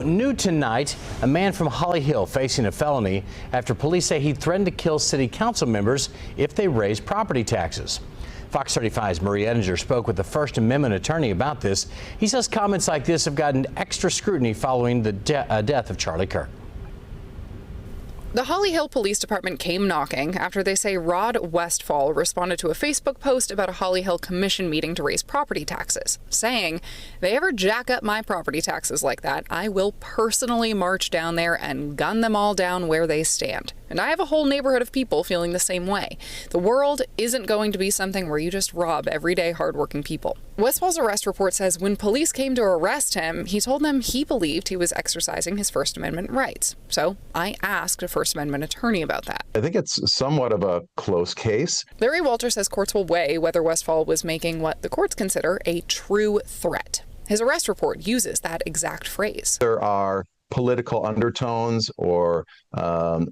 New tonight, a man from Holly Hill facing a felony after police say he threatened to kill city council members if they raise property taxes. Fox 35's Marie Edinger spoke with the First Amendment attorney about this. He says comments like this have gotten extra scrutiny following the death of Charlie Kirk. The Holly Hill Police Department came knocking after they say Rod Westfall responded to a Facebook post about a Holly Hill Commission meeting to raise property taxes, saying, "If they ever jack up my property taxes like that, I will personally march down there and gun them all down where they stand." And I have a whole neighborhood of people feeling the same way. The world isn't going to be something where you just rob everyday hardworking people. Westfall's arrest report says when police came to arrest him, he told them he believed he was exercising his First Amendment rights. So I asked a First Amendment attorney about that. I think it's somewhat of a close case. Larry Walter says courts will weigh whether Westfall was making what the courts consider a true threat. His arrest report uses that exact phrase. There are political undertones or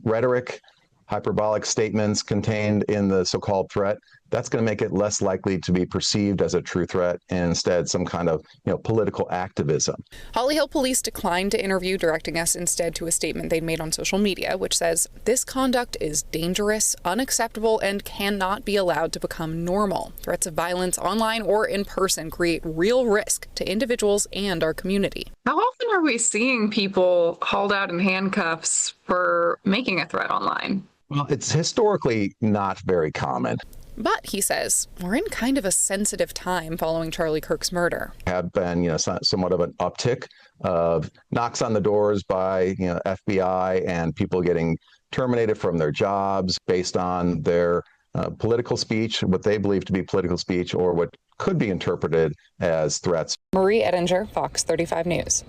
rhetoric, hyperbolic statements contained in the so-called threat. That's going to make it less likely to be perceived as a true threat and instead some kind of political activism. Holly Hill Police declined to interview, directing us instead to a statement they made on social media, which says this conduct is dangerous, unacceptable, and cannot be allowed to become normal. Threats of violence online or in person create real risk to individuals and our community. How often are we seeing people hauled out in handcuffs for making a threat online? Well, it's historically not very common. But, he says, we're in kind of a sensitive time following Charlie Kirk's murder. Have been, somewhat of an uptick of knocks on the doors by, FBI and people getting terminated from their jobs based on their political speech, what they believe to be political speech, or what could be interpreted as threats. Marie Edinger, Fox 35 News.